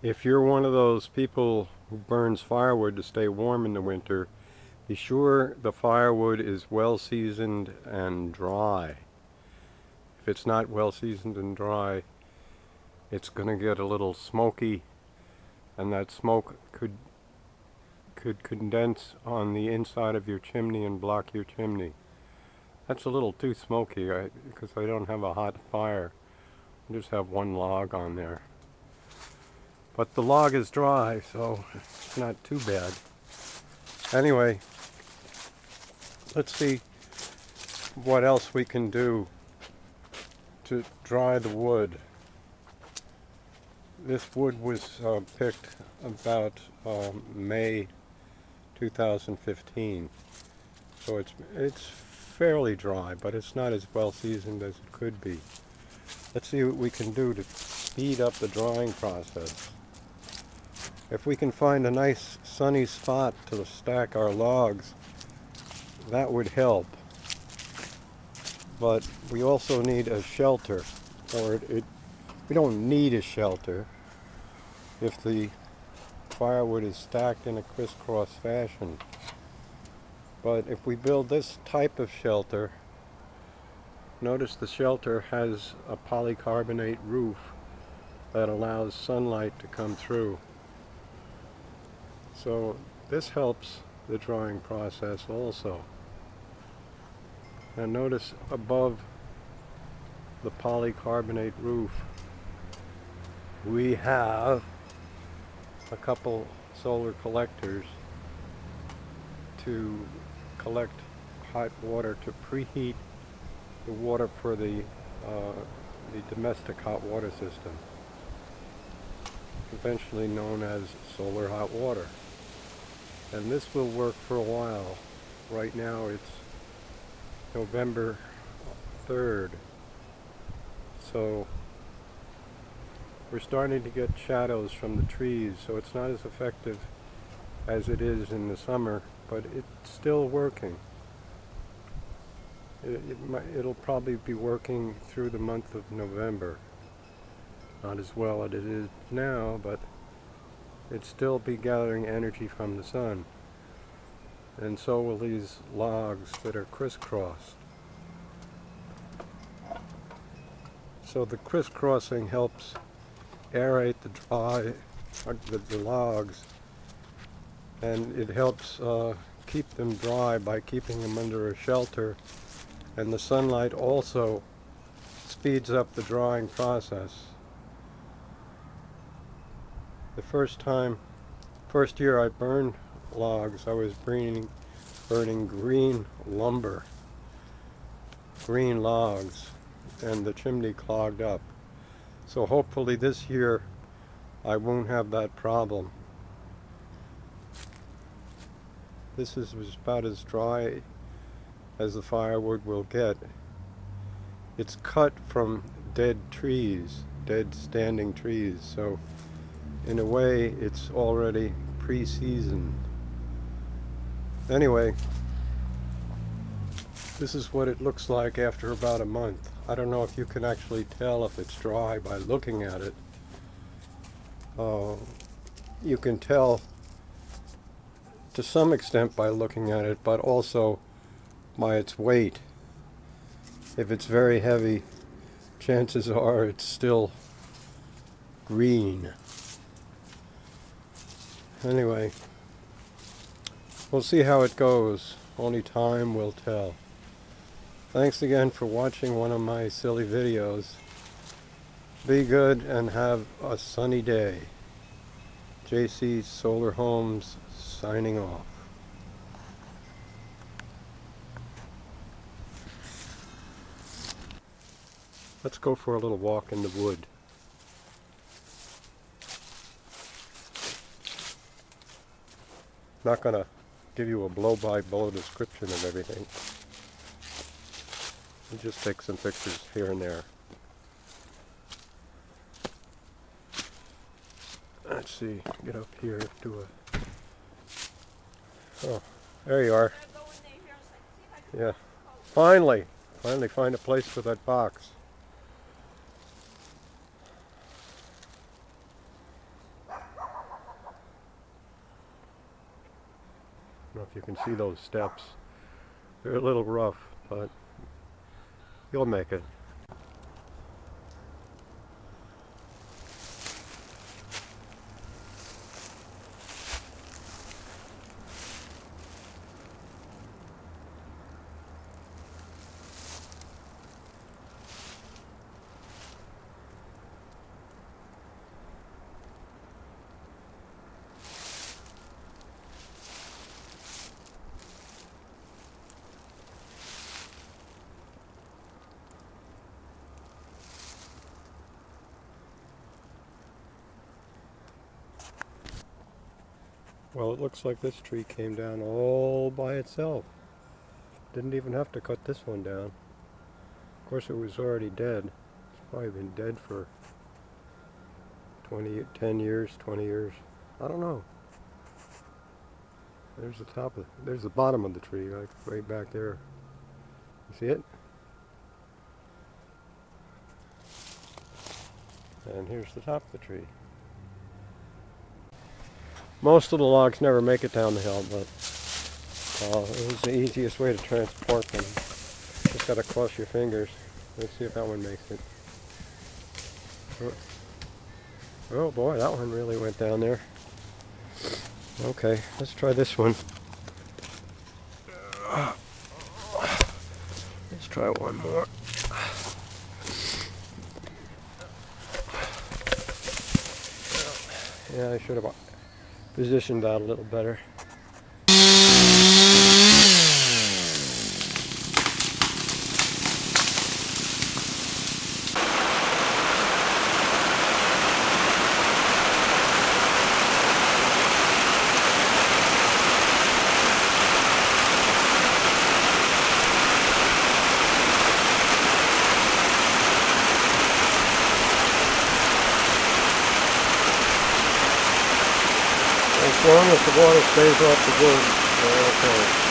If you're one of those people who burns firewood to stay warm in the winter, be sure the firewood is well seasoned and dry. If it's not well seasoned and dry, it's going to get a little smoky, and that smoke could condense on the inside of your chimney and block your chimney. That's a little too smoky because I don't have a hot fire. I just have one log on there. But the log is dry, so it's not too bad. Anyway, let's see what else we can do to dry the wood. This wood was picked about May 2015, so it's fairly dry, but it's not as well seasoned as it could be. Let's see what we can do to speed up the drying process. If we can find a nice sunny spot to stack our logs, that would help. But we also need a shelter, or we don't need a shelter if the firewood is stacked in a crisscross fashion. But if we build this type of shelter, notice the shelter has a polycarbonate roof that allows sunlight to come through. So this helps the drying process also. And notice above the polycarbonate roof we have a couple solar collectors to collect hot water to preheat the water for the domestic hot water system, conventionally known as solar hot water. And this will work for a while. Right now it's November 3rd, so we're starting to get shadows from the trees, so it's not as effective as it is in the summer, but it's still working. It'll probably be working through the month of November. Not as well as it is now, but it'd still be gathering energy from the sun. And so will these logs that are crisscrossed. So the crisscrossing helps aerate the logs, and it helps keep them dry by keeping them under a shelter, and the sunlight also speeds up the drying process. The first year I burned logs, I was burning green lumber, green logs, and the chimney clogged up. So hopefully this year I won't have that problem. This is about as dry as the firewood will get. It's cut from dead trees, dead standing trees, so in a way it's already pre-seasoned. Anyway, this is what it looks like after about a month. I don't know if you can actually tell if it's dry by looking at it. You can tell to some extent by looking at it, but also by its weight. If it's very heavy, chances are it's still green. Anyway, we'll see how it goes. Only time will tell. Thanks again for watching one of my silly videos. Be good and have a sunny day. JC Solar Homes signing off. Let's go for a little walk in the wood. Not going to give you a blow-by-blow description of everything. I'll just take some pictures here and there. Let's see, get up here to a... Oh, there you are. Yeah, finally find a place for that box. I don't know if you can see those steps. They're a little rough, but you'll make it. Well, it looks like this tree came down all by itself. Didn't even have to cut this one down. Of course, it was already dead. It's probably been dead for 10 years, 20 years. I don't know. There's the top of, there's the bottom of the tree, like right back there. You see it? And here's the top of the tree. Most of the logs never make it down the hill, but it was the easiest way to transport them. Just gotta cross your fingers. Let's see if that one makes it. Oh boy, that one really went down there. Okay, let's try this one. Let's try one more. Yeah, I should have positioned that a little better. As long as the water stays off the wood, they're okay.